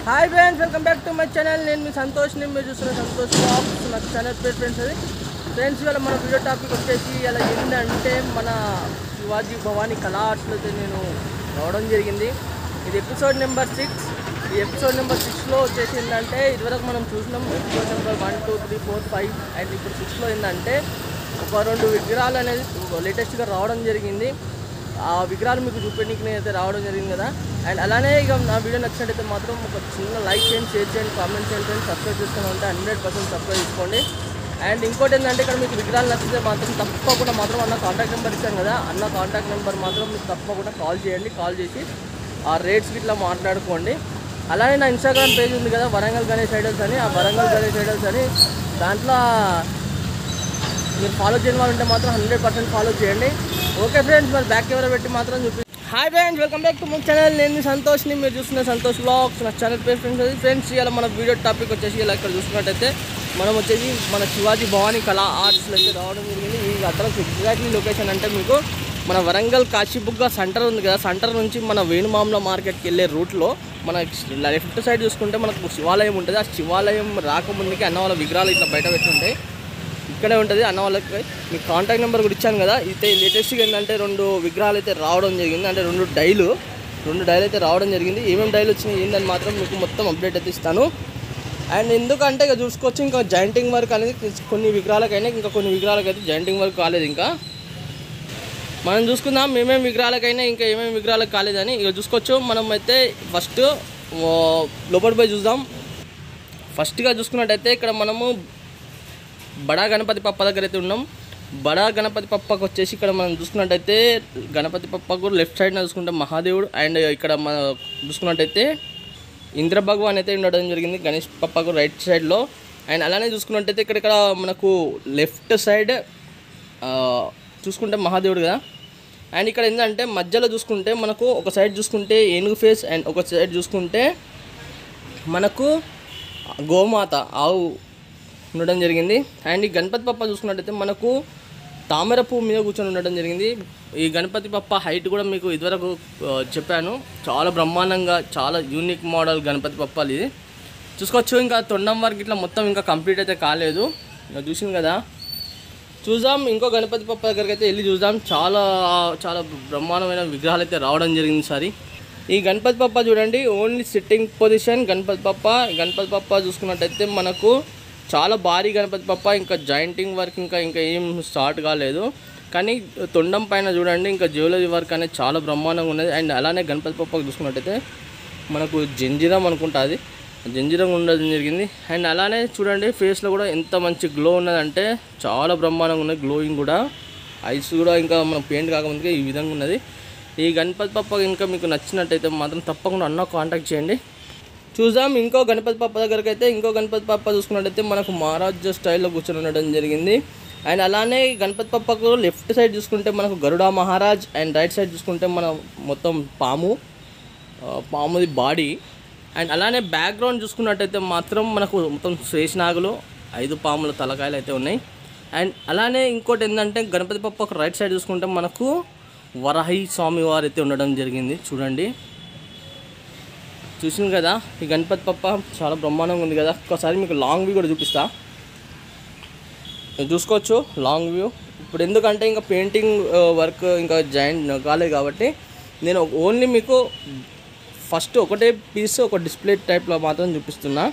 Hi friends, welcome back to my channel. నేను మీ సంతోష్ని, మీరు చూస్తున్న సంతోష్ బ్లాగ్స్. నా ఛానల్ పేరు ఫ్రెండ్స్. అది ఫ్రెండ్స్, ఇవాళ మన వీడియో టాపిక్ వచ్చేసి ఇలా ఏంటంటే మన శివాజీ భవానీ కళా ఆర్ట్స్లో అయితే నేను రావడం జరిగింది. ఇది ఎపిసోడ్ నెంబర్ 6. ఈ ఎపిసోడ్ నెంబర్ 6లో వచ్చేసి ఏంటంటే ఇదివరకు మనం చూసినాం ఎపిసోడ్ నెంబర్ 1, 2, 3, 4, 5 అండ్ ఇప్పుడు 6లో ఏంటంటే ఒక 2 విగ్రహాలు అనేది లేటెస్ట్గా రావడం జరిగింది. ఆ విగ్రహాలు మీకు చూపించడానికి నేనైతే రావడం జరిగింది కదా. అండ్ అలానే ఇక నా వీడియో నచ్చినట్టయితే మాత్రం ఒక చిన్న లైక్ చేయండి, షేర్ చేయండి, కామెంట్ చేయండి, సబ్స్క్రైబ్ చేసుకుని ఉంటే 100% సబ్స్క్రైబ్ చేసుకోండి. అండ్ ఇంకోటి ఏంటంటే ఇక్కడ మీకు విగ్రహాలు నచ్చితే మాత్రం తప్పకుండా మాత్రం అన్న కాంటాక్ట్ నెంబర్ ఇచ్చాను కదా, అన్న కాంటాక్ట్ నెంబర్ మాత్రం మీకు తప్పకుండా కాల్ చేయండి. కాల్ చేసి ఆ రేట్స్కి ఇట్లా మాట్లాడుకోండి. అలానే నా ఇన్స్టాగ్రామ్ పేజ్ ఉంది కదా, వరంగల్ గణేష్ ఐడల్స్ అని. ఆ వరంగల్ గణేష్ ఐడల్స్ అని దాంట్లో మీరు ఫాలో చేయని వాళ్ళు ఉంటే మాత్రం 100% ఫాలో చేయండి. ఓకే ఫ్రెండ్స్, మరి బ్యాక్ కెమెరా పెట్టి మాత్రం చూపి. Hi friends, welcome back to my channel. నేను సంతోష్ని, మీరు చూస్తున్న సంతోష్ బ్లాగ్స్. నా ఛానల్ పేరు ఫ్రెండ్స్. అది ఫ్రెండ్స్, ఇలా మన వీడియో టాపిక్ వచ్చేసి ఇలా ఇక్కడ చూసుకున్నట్టయితే మనం వచ్చేసి మన శివాజీ భవానీ కళా ఆర్ట్స్లో అయితే రావడం జరిగింది. ఈ అడ్రస్ ఎగ్జాక్ట్లీ లొకేషన్ అంటే మీకు మన వరంగల్ కాశీబుగ్గ సెంటర్ ఉంది కదా, సెంటర్ నుంచి మన వేణుమామల మార్కెట్కి వెళ్ళే రూట్లో మన లెఫ్ట్ సైడ్ చూసుకుంటే మనకు శివాలయం ఉంటుంది. ఆ శివాలయం రాకముందుకి అన్న వాళ్ళ విగ్రహాలు ఇట్లా బయట పెట్టి ఉంటాయి. ఇక్కడే ఉంటుంది అన్న వాళ్ళకి. మీకు కాంటాక్ట్ నెంబర్ కూడా ఇచ్చాను కదా. అయితే లేటెస్ట్గా ఏంటంటే 2 విగ్రహాలు అయితే రావడం జరిగింది. అంటే 2 డైలు అయితే రావడం జరిగింది. ఏమేమి డైలు వచ్చినాయి ఏంటని మాత్రం మీకు మొత్తం అప్డేట్ అయితే ఇస్తాను. అండ్ ఎందుకంటే ఇక చూసుకోవచ్చు, ఇంకా జాయింటింగ్ వర్క్ అనేది కొన్ని విగ్రహాలకైనా, ఇంకా కొన్ని విగ్రహాలకైతే జాయింటింగ్ వర్క్ కాలేదు. ఇంకా మనం చూసుకుందాం ఏమేమి విగ్రహాలకైనా ఇంకా ఏమేమి విగ్రహాలకు కాలేదని. ఇక చూసుకోవచ్చు. మనం అయితే ఫస్ట్ లోపల పోయి చూద్దాం. ఫస్ట్గా చూసుకున్నట్టయితే ఇక్కడ మనము బడా గణపతి పప్ప దగ్గర అయితే ఉన్నాం. బడా గణపతి పప్పకు వచ్చేసి ఇక్కడ మనం చూసుకున్నట్టయితే గణపతి పప్పకు లెఫ్ట్ సైడ్న చూసుకుంటే మహాదేవుడు, అండ్ ఇక్కడ మనం చూసుకున్నట్టయితే ఇంద్ర భగవాన్ అయితే ఉండడం జరిగింది గణేష్ పప్పకు రైట్ సైడ్లో. అండ్ అలానే చూసుకున్నట్టయితే ఇక్కడ మనకు లెఫ్ట్ సైడ్ చూసుకుంటే మహాదేవుడు కదా. అండ్ ఇక్కడ ఏంటంటే మధ్యలో చూసుకుంటే మనకు ఒక సైడ్ చూసుకుంటే ఏనుగు ఫేస్, అండ్ ఒక సైడ్ చూసుకుంటే మనకు గోమాత ఆవు ఉండడం జరిగింది. అండ్ ఈ గణపతి పప్ప చూసుకున్నట్టయితే మనకు తామర పువ్వు మీద కూర్చొని ఉండడం జరిగింది. ఈ గణపతి పప్ప హైట్ కూడా మీకు ఇదివరకు చెప్పాను, చాలా బ్రహ్మాండంగా, చాలా యూనిక్ మోడల్ గణపతి పప్పాలు ఇది చూసుకోవచ్చు. ఇంకా తొండం వరకు ఇట్లా మొత్తం ఇంకా కంప్లీట్ అయితే కాలేదు, చూసింది కదా. చూద్దాం, ఇంకో గణపతి పప్ప దగ్గరికి అయితే వెళ్ళి చూద్దాం. చాలా చాలా బ్రహ్మాండమైన విగ్రహాలు అయితే రావడం జరిగింది ఈసారి. ఈ గణపతి పప్ప చూడండి, ఓన్లీ సిట్టింగ్ పొజిషన్ గణపతి పప్ప చూసుకున్నట్టయితే మనకు చాలా భారీ గణపతి పప్ప. ఇంకా జాయింటింగ్ వర్క్ ఇంకా ఏం స్టార్ట్ కాలేదు, కానీ తొండం పైన చూడండి ఇంకా జ్యువెలరీ వర్క్ అనేది చాలా బ్రహ్మాండంగా ఉన్నది. అండ్ అలానే గణపతి పప్ప చూసుకున్నట్టయితే మనకు జంజిరం అనుకుంటుంది, జంజిరం ఉండడం జరిగింది. అండ్ అలానే చూడండి ఫేస్లో కూడా ఎంత మంచి గ్లో ఉన్నదంటే చాలా బ్రహ్మాండంగా ఉన్నది. గ్లోయింగ్ కూడా, ఐస్ కూడా ఇంకా మనం పెయింట్ కాకముందుకే ఈ విధంగా ఉన్నది. ఈ గణపతి పప్ప ఇంకా మీకు నచ్చినట్టయితే మాత్రం తప్పకుండా అన్న కాంటాక్ట్ చేయండి. చూద్దాం ఇంకో గణపతి పప్ప దగ్గరికి అయితే. ఇంకో గణపతి పప్ప చూసుకున్నట్టయితే మనకు మహారాజ్ స్టైల్లో కూర్చొని ఉండడం జరిగింది. అండ్ అలానే గణపతి పప్పకు లెఫ్ట్ సైడ్ చూసుకుంటే మనకు Garuda Maharaj, and right side చూసుకుంటే మన మొత్తం పాముది బాడీ. అండ్ అలానే బ్యాక్గ్రౌండ్ చూసుకున్నట్టయితే మాత్రం మనకు మొత్తం శేషనాగులు 5 పాముల తలకాయలు అయితే ఉన్నాయి. అండ్ అలానే ఇంకోటి ఏంటంటే గణపతి పప్పకు రైట్ సైడ్ చూసుకుంటే మనకు వరాహి స్వామి వారు అయితే ఉండడం జరిగింది. చూడండి, చూసింది కదా. ఈ గణపతి పప్ప చాలా బ్రహ్మాండంగా ఉంది కదా. ఒక్కసారి మీకు లాంగ్ వ్యూ కూడా చూపిస్తా, చూసుకోవచ్చు లాంగ్ వ్యూ. ఇప్పుడు ఎందుకంటే ఇంకా పెయింటింగ్ వర్క్ ఇంకా జాయింట్ కాలేదు కాబట్టి నేను ఓన్లీ మీకు ఫస్ట్ ఒకటే పీస్ ఒక డిస్ప్లే టైప్లో మాత్రం చూపిస్తున్నా.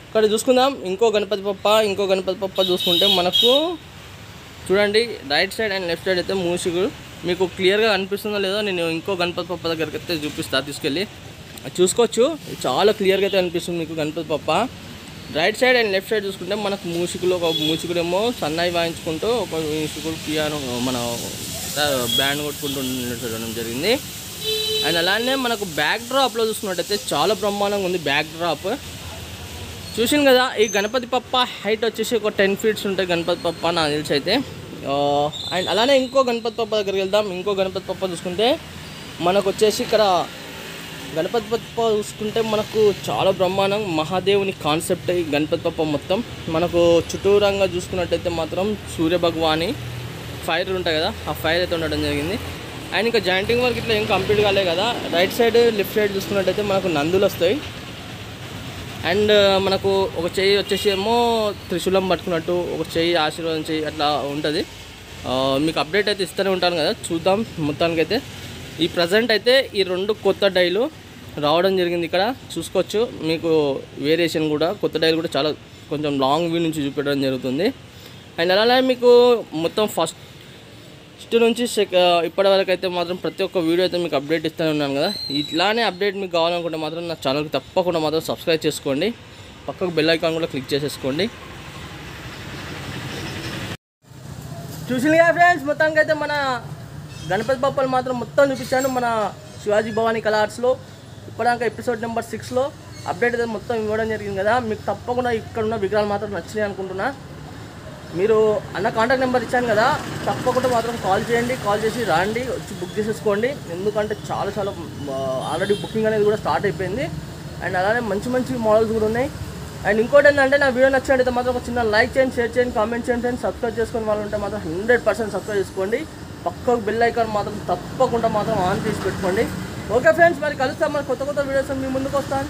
ఇక్కడ చూసుకుందాం ఇంకో గణపతి పప్ప చూసుకుంటే మనకు చూడండి right side and left side అయితే మూసికులు మీకు క్లియర్గా కనిపిస్తుందో లేదో నేను ఇంకో గణపతి పప్ప దగ్గరికి అయితే చూపిస్తా, తీసుకెళ్ళి చూసుకోవచ్చు. చాలా క్లియర్గా అయితే అనిపిస్తుంది మీకు గణపతి పప్ప. Right side and left side చూసుకుంటే మనకు మూసికులు, ఒక మూసికుడేమో సన్నాయి వాయించుకుంటూ, ఒక మూసికుడు పియానో మన బ్యాండ్ కొట్టుకుంటూ ఉండడం జరిగింది. అండ్ అలానే మనకు బ్యాక్ డ్రాప్లో చూసుకున్నట్టయితే చాలా బ్రహ్మాండంగా ఉంది బ్యాక్ డ్రాప్. చూసింది కదా. ఈ గణపతి పప్ప హైట్ వచ్చేసి ఒక 10 feet ఉంటాయి గణపతి పప్ప నాకు తెలిసి అయితే. అండ్ అలానే ఇంకో గణపతి పప్ప దగ్గరికి వెళ్దాం. ఇంకో గణపతి పప్ప చూసుకుంటే మనకు వచ్చేసి ఇక్కడ గణపతి పప్ప చూసుకుంటే మనకు చాలా బ్రహ్మాండం, మహాదేవుని కాన్సెప్ట్ ఈ గణపతి పప్ప మొత్తం. మనకు చుట్టూరంగా చూసుకున్నట్టయితే మాత్రం సూర్య భగవాని ఫైర్ ఉంటాయి కదా, ఆ ఫైర్ అయితే ఉండడం జరిగింది. అండ్ ఇంకా జాయింటింగ్ వర్క్ ఇట్లా ఏం కంప్లీట్ కాలే కదా. రైట్ సైడ్ లెఫ్ట్ సైడ్ చూసుకున్నట్టయితే మనకు నందులు వస్తాయి. అండ్ మనకు ఒక చెయ్యి వచ్చేసి ఏమో త్రిశూలం పట్టుకున్నట్టు, ఒక చెయ్యి ఆశీర్వాదం చెయ్యి అట్లా ఉంటుంది. మీకు అప్డేట్ అయితే ఇస్తూనే ఉంటాను కదా, చూద్దాం. మొత్తానికైతే ఈ ప్రజెంట్ అయితే ఈ 2 కొత్త డైలు రావడం జరిగింది. ఇక్కడ చూసుకోవచ్చు మీకు వేరియేషన్ కూడా, కొత్త డైలు కూడా చాలా కొంచెం లాంగ్ వ్యూ నుంచి చూపెట్టడం జరుగుతుంది. అండ్ అలానే మీకు మొత్తం ఫస్ట్ నుంచి ఇప్పటి వరకు అయితే మాత్రం ప్రతి ఒక్క వీడియో అయితే మీకు అప్డేట్ ఇస్తూనే ఉన్నాను కదా. ఇట్లానే అప్డేట్ మీకు కావాలనుకుంటే మాత్రం నా ఛానల్కి తప్పకుండా మాత్రం సబ్స్క్రైబ్ చేసుకోండి, పక్కకు బెల్ ఐకాన్ కూడా క్లిక్ చేసేసుకోండి. చూసిందిగా ఫ్రెండ్స్, మొత్తానికి అయితే మన గణపతి బప్పలు మాత్రం మొత్తం చూపించాను మన శివాజీ భవానీ కళా ఆర్ట్స్లో. ఇప్పటిదాకా ఎపిసోడ్ నెంబర్ 6లో అప్డేట్ అయితే మొత్తం ఇవ్వడం జరిగింది కదా. మీకు తప్పకుండా ఇక్కడ ఉన్న విగ్రహాలు మాత్రం నచ్చినాయి అనుకుంటున్నా. మీరు అన్న కాంటాక్ట్ నెంబర్ ఇచ్చాను కదా, తప్పకుండా మాత్రం కాల్ చేయండి. కాల్ చేసి రాండి, వచ్చి బుక్ చేసేసుకోండి. ఎందుకంటే చాలా ఆల్రెడీ బుకింగ్ అనేది కూడా స్టార్ట్ అయిపోయింది. అండ్ అలానే మంచి మోడల్స్ కూడా ఉన్నాయి. అండ్ ఇంకోటి ఏంటంటే నా వీడియో నచ్చినట్టయితే మాత్రం ఒక చిన్న లైక్ చేయండి, షేర్ చేయండి, కామెంట్ చేయండి. సబ్స్క్రైబ్ చేసుకుని వాళ్ళు ఉంటే మాత్రం 100% సబ్స్క్రైబ్ చేసుకోండి. పక్కకు బెల్ ఐకాన్ మాత్రం తప్పకుండా మాత్రం ఆన్ చేసి పెట్టుకోండి. ఓకే ఫ్రెండ్స్, మరి కలుస్తాం. మరి కొత్త వీడియోస్ మీ ముందుకు వస్తాను.